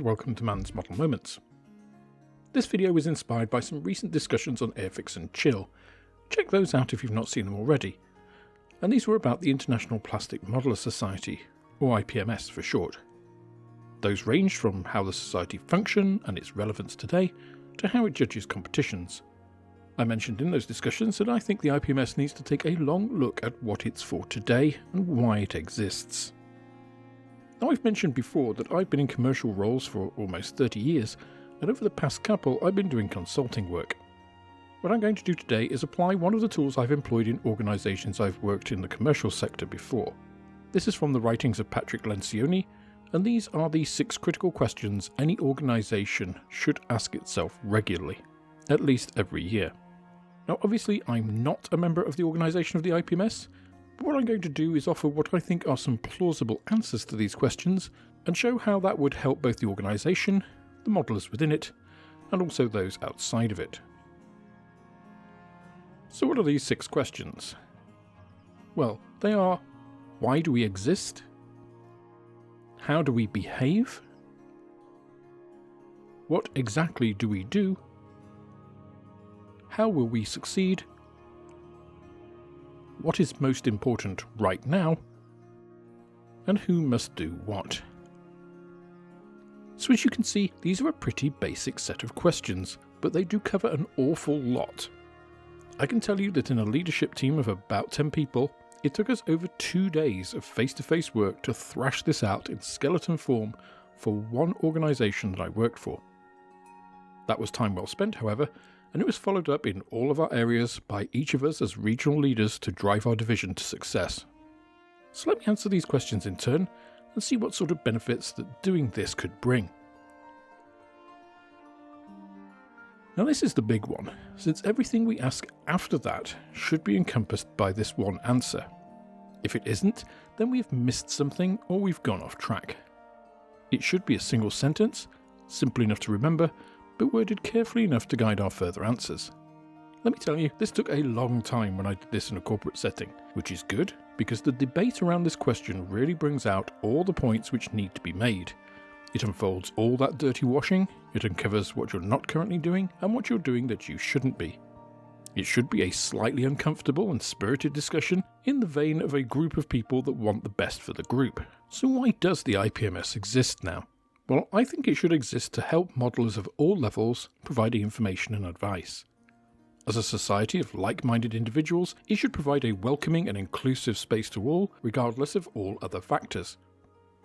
and welcome to Mann's Model Moments. This video was inspired by some recent discussions on Airfix and Chill. Check those out if you've not seen them already. And these were about the International Plastic Modeler Society, or IPMS for short. Those ranged from how the society functions and its relevance today, to how it judges competitions. I mentioned in those discussions that I think the IPMS needs to take a long look at what it's for today and why it exists. Now, I've mentioned before that I've been in commercial roles for almost 30 years, and over the past couple I've been doing consulting work. What I'm going to do today is apply one of the tools I've employed in organisations I've worked in the commercial sector before. This is from the writings of Patrick Lencioni, and these are the 6 critical questions any organisation should ask itself regularly, at least every year. Now, obviously I'm not a member of the organisation of the IPMS, but what I'm going to do is offer what I think are some plausible answers to these questions and show how that would help both the organisation, the modelers within it, and also those outside of it. So what are these 6 questions? Well, they are: why do we exist? How do we behave? What exactly do we do? How will we succeed? What is most important right now? And who must do what? So as you can see, these are a pretty basic set of questions, but they do cover an awful lot. I can tell you that in a leadership team of about 10 people, it took us over 2 days of face-to-face work to thrash this out in skeleton form for one organisation that I worked for. That was time well spent, however, and it was followed up in all of our areas by each of us as regional leaders to drive our division to success. So let me answer these questions in turn and see what sort of benefits that doing this could bring. Now this is the big one, since everything we ask after that should be encompassed by this one answer. If it isn't, then we've missed something or we've gone off track. It should be a single sentence, simple enough to remember, but worded carefully enough to guide our further answers. Let me tell you, this took a long time when I did this in a corporate setting, which is good because the debate around this question really brings out all the points which need to be made. It unfolds all that dirty washing, it uncovers what you're not currently doing and what you're doing that you shouldn't be. It should be a slightly uncomfortable and spirited discussion in the vein of a group of people that want the best for the group. So why does the IPMS exist now? Well, I think it should exist to help modelers of all levels providing information and advice. As a society of like-minded individuals, it should provide a welcoming and inclusive space to all, regardless of all other factors.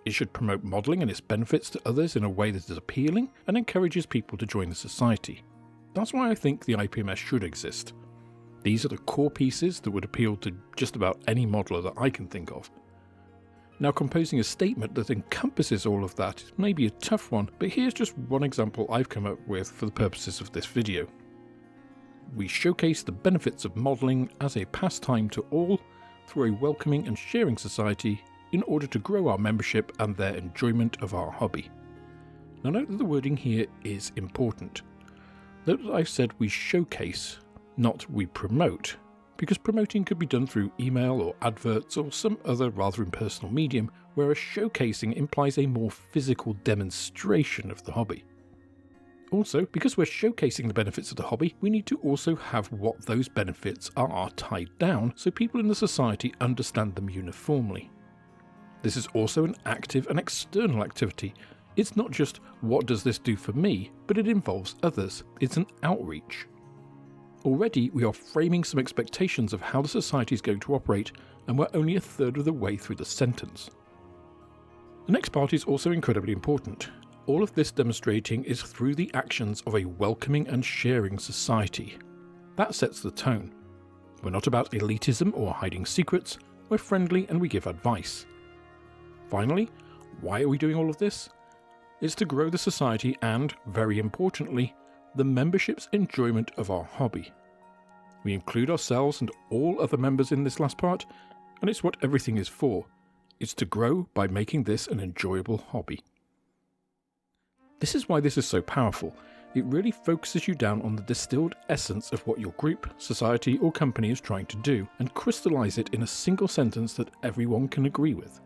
It should promote modelling and its benefits to others in a way that is appealing and encourages people to join the society. That's why I think the IPMS should exist. These are the core pieces that would appeal to just about any modeler that I can think of. Now, composing a statement that encompasses all of that may be a tough one, but here's just one example I've come up with for the purposes of this video. We showcase the benefits of modelling as a pastime to all through a welcoming and sharing society in order to grow our membership and their enjoyment of our hobby. Now note that the wording here is important. Note that I've said we showcase, not we promote, because promoting could be done through email or adverts or some other rather impersonal medium, whereas showcasing implies a more physical demonstration of the hobby. Also, because we're showcasing the benefits of the hobby, we need to also have what those benefits are tied down so people in the society understand them uniformly. This is also an active and external activity. It's not just what does this do for me, but it involves others. It's an outreach. Already we are framing some expectations of how the society is going to operate, and we're only a third of the way through the sentence. The next part is also incredibly important. All of this demonstrating is through the actions of a welcoming and sharing society. That sets the tone. We're not about elitism or hiding secrets, we're friendly and we give advice. Finally, why are we doing all of this? It's to grow the society and, very importantly, the membership's enjoyment of our hobby. We include ourselves and all other members in this last part, and it's what everything is for. It's to grow by making this an enjoyable hobby. This is why this is so powerful. It really focuses you down on the distilled essence of what your group, society or company is trying to do, and crystallize it in a single sentence that everyone can agree with.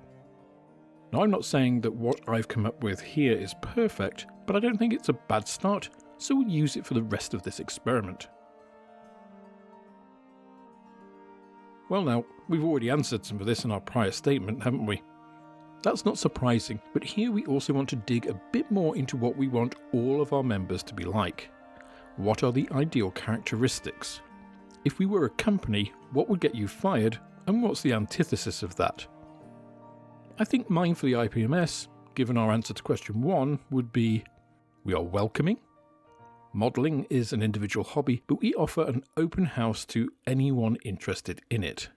Now, I'm not saying that what I've come up with here is perfect, but I don't think it's a bad start, so we'll use it for the rest of this experiment. Well now, we've already answered some of this in our prior statement, haven't we? That's not surprising, but here we also want to dig a bit more into what we want all of our members to be like. What are the ideal characteristics? If we were a company, what would get you fired, and what's the antithesis of that? I think mine for the IPMS, given our answer to question 1, would be: we are welcoming. Modelling is an individual hobby, but we offer an open house to anyone interested in it.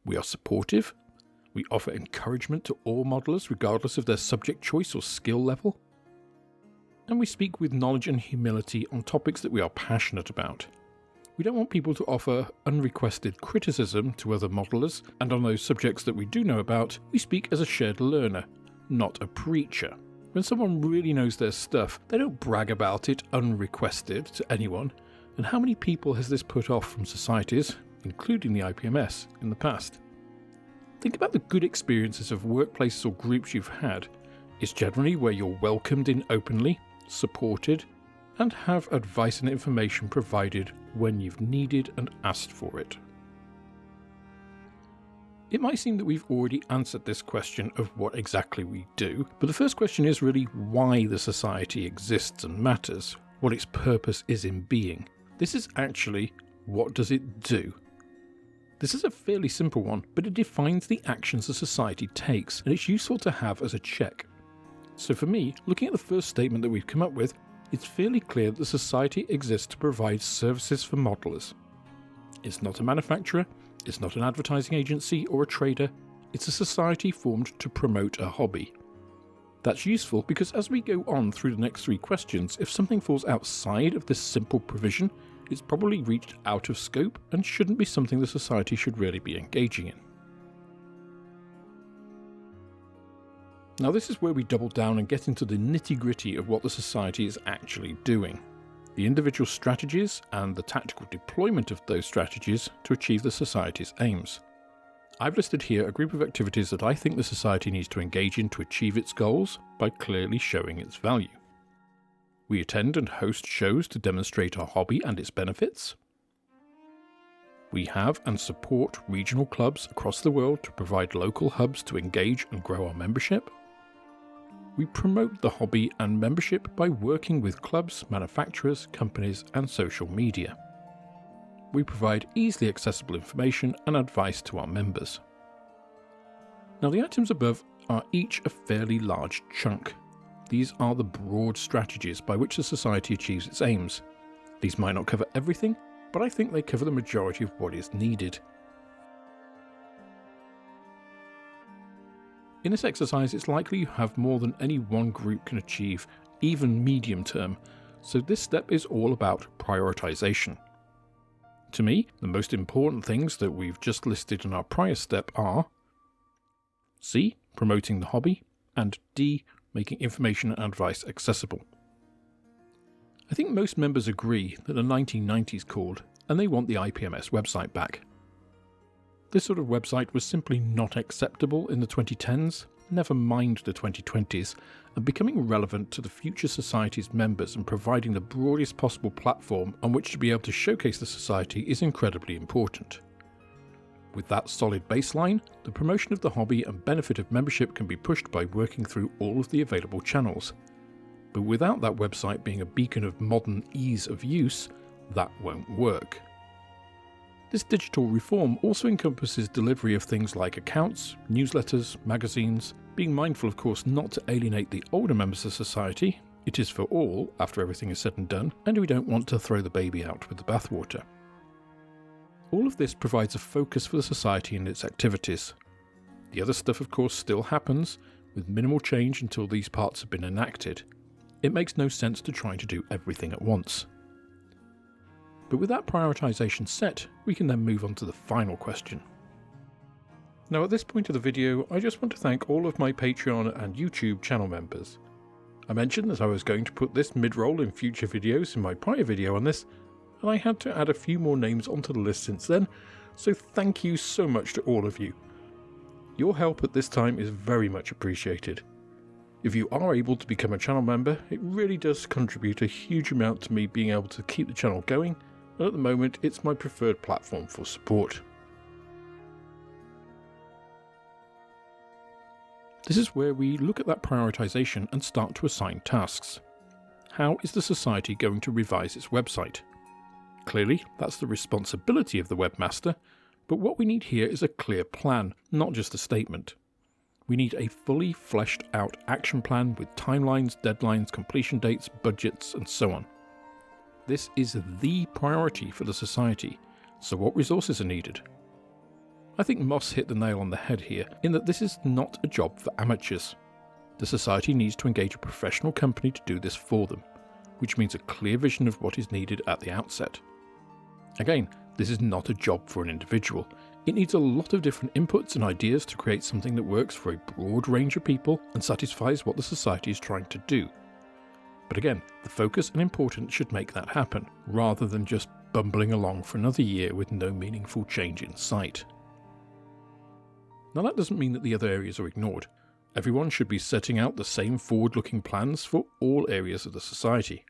We are supportive. We offer encouragement to all modelers regardless of their subject choice or skill level. And we speak with knowledge and humility on topics that we are passionate about. We don't want people to offer unrequested criticism to other modelers, and on those subjects that we do know about, we speak as a shared learner, not a preacher. When someone really knows their stuff, they don't brag about it unrequested to anyone, and how many people has this put off from societies, including the IPMS, in the past? Think about the good experiences of workplaces or groups you've had. It's generally where you're welcomed in openly, supported, and have advice and information provided when you've needed and asked for it. It might seem that we've already answered this question of what exactly we do, but the first question is really why the society exists and matters, what its purpose is in being. This is actually, what does it do? This is a fairly simple one, but it defines the actions a society takes, and it's useful to have as a check. So for me, looking at the first statement that we've come up with, it's fairly clear that the society exists to provide services for modelers. It's not a manufacturer, it's not an advertising agency or a trader, it's a society formed to promote a hobby. That's useful because as we go on through the next 3 questions, if something falls outside of this simple provision, it's probably reached out of scope and shouldn't be something the society should really be engaging in. Now this is where we double down and get into the nitty-gritty of what the society is actually doing, the individual strategies and the tactical deployment of those strategies to achieve the society's aims. I've listed here a group of activities that I think the society needs to engage in to achieve its goals by clearly showing its value. We attend and host shows to demonstrate our hobby and its benefits. We have and support regional clubs across the world to provide local hubs to engage and grow our membership. We promote the hobby and membership by working with clubs, manufacturers, companies, and social media. We provide easily accessible information and advice to our members. Now the items above are each a fairly large chunk. These are the broad strategies by which the society achieves its aims. These might not cover everything, but I think they cover the majority of what is needed. In this exercise, it's likely you have more than any one group can achieve, even medium term, so this step is all about prioritization. To me, the most important things that we've just listed in our prior step are C. Promoting the hobby, and D. Making information and advice accessible. I think most members agree that the 1990s called, and they want the IPMS website back. This sort of website was simply not acceptable in the 2010s, never mind the 2020s, and becoming relevant to the future society's members and providing the broadest possible platform on which to be able to showcase the society is incredibly important. With that solid baseline, the promotion of the hobby and benefit of membership can be pushed by working through all of the available channels. But without that website being a beacon of modern ease of use, that won't work. This digital reform also encompasses delivery of things like accounts, newsletters, magazines, being mindful of course not to alienate the older members of society. It is for all after everything is said and done, and we don't want to throw the baby out with the bathwater. All of this provides a focus for the society and its activities. The other stuff of course still happens, with minimal change until these parts have been enacted. It makes no sense to try to do everything at once. But with that prioritization set, we can then move on to the final question. Now at this point of the video, I just want to thank all of my Patreon and YouTube channel members. I mentioned that I was going to put this mid-roll in future videos in my prior video on this, and I had to add a few more names onto the list since then, so thank you so much to all of you. Your help at this time is very much appreciated. If you are able to become a channel member, it really does contribute a huge amount to me being able to keep the channel going, and at the moment it's my preferred platform for support. This is where we look at that prioritization and start to assign tasks. How is the society going to revise its website? Clearly, that's the responsibility of the webmaster, but what we need here is a clear plan, not just a statement. We need a fully fleshed out action plan with timelines, deadlines, completion dates, budgets, and so on. This is the priority for the society, so what resources are needed? I think Moss hit the nail on the head here, in that this is not a job for amateurs. The society needs to engage a professional company to do this for them, which means a clear vision of what is needed at the outset. Again, this is not a job for an individual. It needs a lot of different inputs and ideas to create something that works for a broad range of people and satisfies what the society is trying to do. But again, the focus and importance should make that happen, rather than just bumbling along for another year with no meaningful change in sight. Now that doesn't mean that the other areas are ignored. Everyone should be setting out the same forward-looking plans for all areas of the society.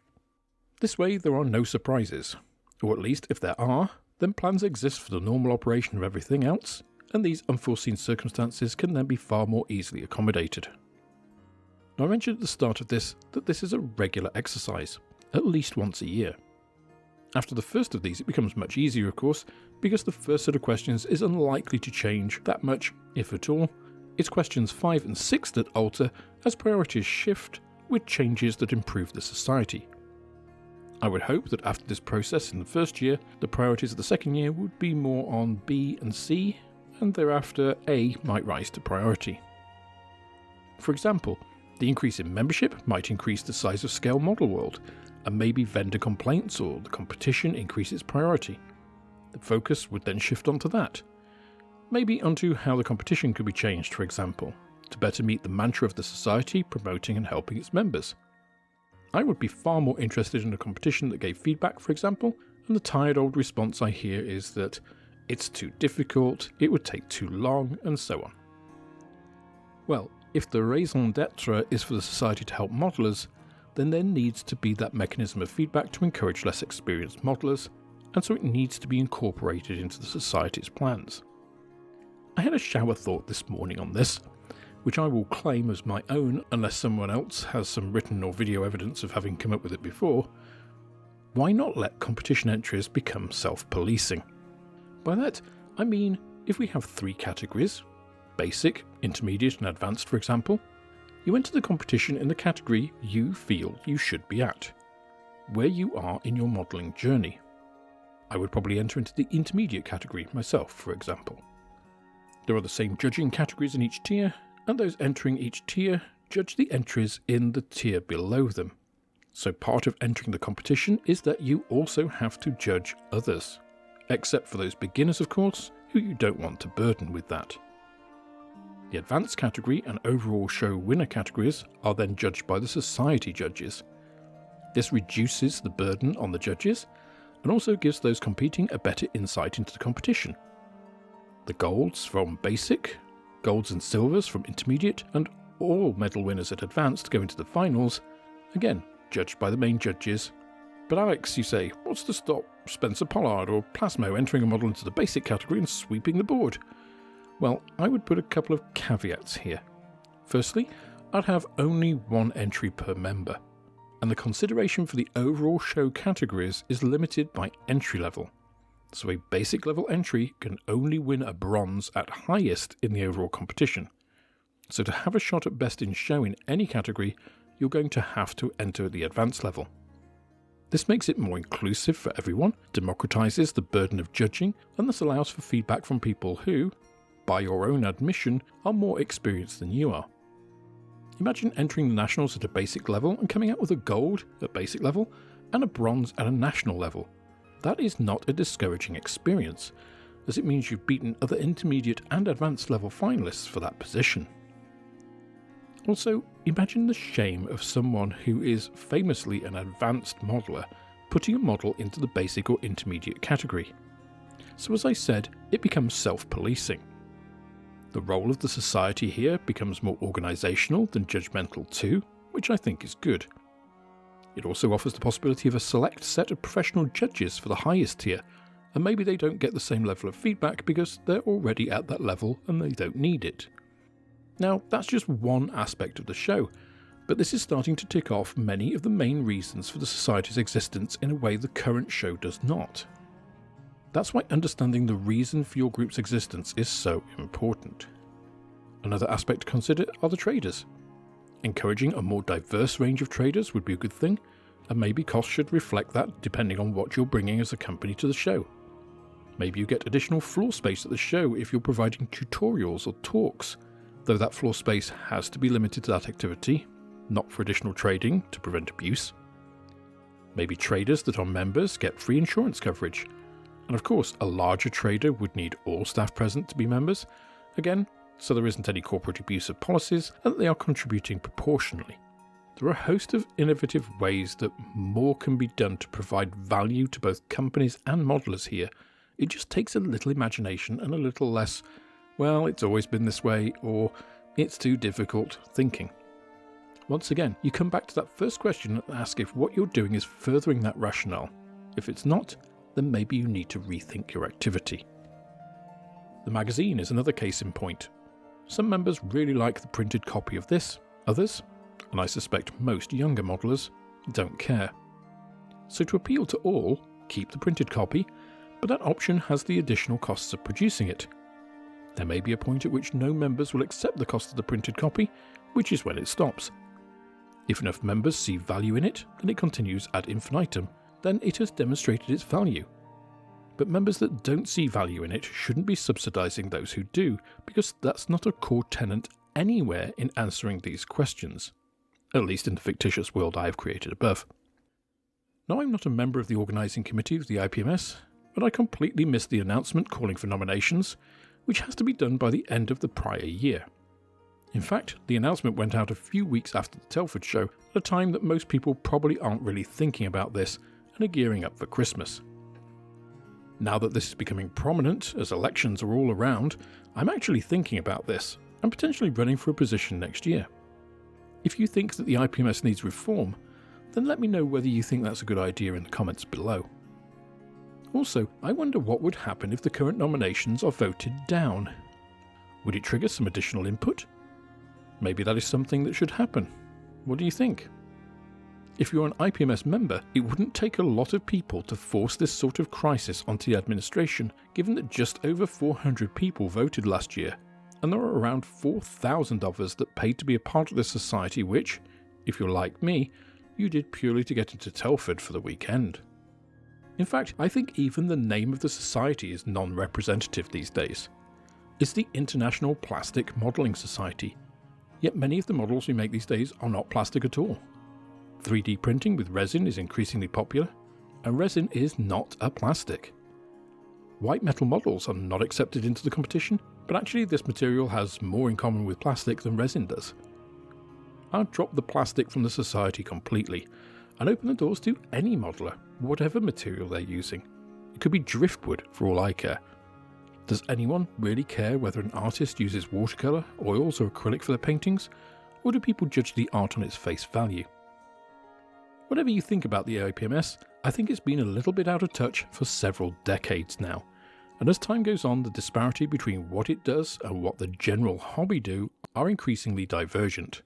This way there are no surprises, or at least if there are, then plans exist for the normal operation of everything else, and these unforeseen circumstances can then be far more easily accommodated. Now I mentioned at the start of this that this is a regular exercise, at least once a year. After the first of these it becomes much easier of course, because the first set of questions is unlikely to change that much, if at all. It's questions 5 and 6 that alter as priorities shift with changes that improve the society. I would hope that after this process in the first year, the priorities of the second year would be more on B and C, and thereafter A might rise to priority. For example, the increase in membership might increase the size of scale model world, and maybe vendor complaints or the competition increases priority. The focus would then shift onto that. Maybe onto how the competition could be changed, for example, to better meet the mantra of the society promoting and helping its members. I would be far more interested in a competition that gave feedback, for example, and the tired old response I hear is that it's too difficult, it would take too long, and so on. Well, if the raison d'etre is for the society to help modelers, then there needs to be that mechanism of feedback to encourage less experienced modelers, and so it needs to be incorporated into the society's plans. I had a shower thought this morning on this, which I will claim as my own unless someone else has some written or video evidence of having come up with it before. Why not let competition entries become self-policing? By that, I mean if we have 3 categories, basic, intermediate and advanced for example, you enter the competition in the category you feel you should be at, where you are in your modelling journey. I would probably enter into the intermediate category myself, for example. There are the same judging categories in each tier, and those entering each tier judge the entries in the tier below them. So part of entering the competition is that you also have to judge others, except for those beginners of course, who you don't want to burden with that. The advanced category and overall show winner categories are then judged by the society judges. This reduces the burden on the judges, and also gives those competing a better insight into the competition. The golds from basic, golds and silvers from intermediate, and all medal winners at advanced go into the finals, again judged by the main judges. But Alex, you say, what's to stop Spencer Pollard or Plasmo entering a model into the basic category and sweeping the board? Well, I would put a couple of caveats here. Firstly, I'd have only 1 entry per member, and the consideration for the overall show categories is limited by entry level. So a basic level entry can only win a bronze at highest in the overall competition. So to have a shot at best in show in any category, you're going to have to enter the advanced level. This makes it more inclusive for everyone, democratizes the burden of judging, and thus allows for feedback from people who, by your own admission, are more experienced than you are. Imagine entering the nationals at a basic level and coming out with a gold at basic level and a bronze at a national level. That is not a discouraging experience, as it means you've beaten other intermediate and advanced level finalists for that position. Also, imagine the shame of someone who is famously an advanced modeler putting a model into the basic or intermediate category. So as I said, it becomes self-policing. The role of the society here becomes more organisational than judgmental too, which I think is good. It also offers the possibility of a select set of professional judges for the highest tier, and maybe they don't get the same level of feedback because they're already at that level and they don't need it. Now, that's just one aspect of the show, but this is starting to tick off many of the main reasons for the Society's existence in a way the current show does not. That's why understanding the reason for your group's existence is so important. Another aspect to consider are the traders. Encouraging a more diverse range of traders would be a good thing, and maybe costs should reflect that depending on what you're bringing as a company to the show. Maybe you get additional floor space at the show if you're providing tutorials or talks, though that floor space has to be limited to that activity, not for additional trading to prevent abuse. Maybe traders that are members get free insurance coverage, and of course a larger trader would need all staff present to be members, again, so there isn't any corporate abuse of policies and that they are contributing proportionally. There are a host of innovative ways that more can be done to provide value to both companies and modelers here. It just takes a little imagination and a little less, well, it's always been this way, or it's too difficult thinking. Once again, you come back to that first question and ask if what you're doing is furthering that rationale. If it's not, then maybe you need to rethink your activity. The magazine is another case in point. Some members really like the printed copy of this, others, and I suspect most younger modelers, don't care. So to appeal to all, keep the printed copy, but that option has the additional costs of producing it. There may be a point at which no members will accept the cost of the printed copy, which is when it stops. If enough members see value in it and it continues ad infinitum, then it has demonstrated its value. But members that don't see value in it shouldn't be subsidising those who do, because that's not a core tenet anywhere in answering these questions, at least in the fictitious world I have created above. Now, I'm not a member of the organising committee of the IPMS, but I completely missed the announcement calling for nominations, which has to be done by the end of the prior year. In fact, the announcement went out a few weeks after the Telford show, at a time that most people probably aren't really thinking about this and are gearing up for Christmas. Now that this is becoming prominent, as elections are all around, I'm actually thinking about this and potentially running for a position next year. If you think that the IPMS needs reform, then let me know whether you think that's a good idea in the comments below. Also, I wonder what would happen if the current nominations are voted down. Would it trigger some additional input? Maybe that is something that should happen. What do you think? If you're an IPMS member, it wouldn't take a lot of people to force this sort of crisis onto the administration, given that just over 400 people voted last year, and there are around 4,000 of us that paid to be a part of this society which, if you're like me, you did purely to get into Telford for the weekend. In fact, I think even the name of the society is non-representative these days. It's the International Plastic Modelling Society, yet many of the models we make these days are not plastic at all. 3D printing with resin is increasingly popular, and resin is not a plastic. White metal models are not accepted into the competition, but actually this material has more in common with plastic than resin does. I'd drop the plastic from the society completely, and open the doors to any modeler, whatever material they're using. It could be driftwood for all I care. Does anyone really care whether an artist uses watercolour, oils or acrylic for their paintings, or do people judge the art on its face value? Whatever you think about the IPMS, I think it's been a little bit out of touch for several decades now, and as time goes on, the disparity between what it does and what the general hobby do are increasingly divergent.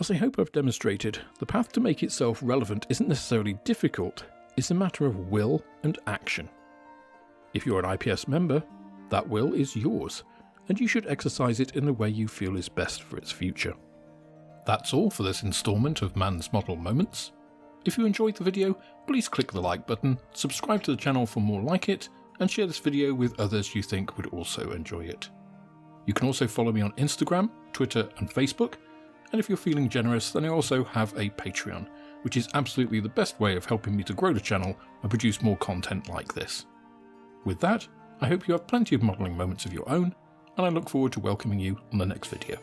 As I hope I've demonstrated, the path to make itself relevant isn't necessarily difficult, it's a matter of will and action. If you're an IPS member, that will is yours, and you should exercise it in the way you feel is best for its future. That's all for this instalment of Mann's Model Moments. If you enjoyed the video, please click the like button, subscribe to the channel for more like it, and share this video with others you think would also enjoy it. You can also follow me on Instagram, Twitter and Facebook, and if you're feeling generous, then I also have a Patreon, which is absolutely the best way of helping me to grow the channel and produce more content like this. With that, I hope you have plenty of modelling moments of your own, and I look forward to welcoming you on the next video.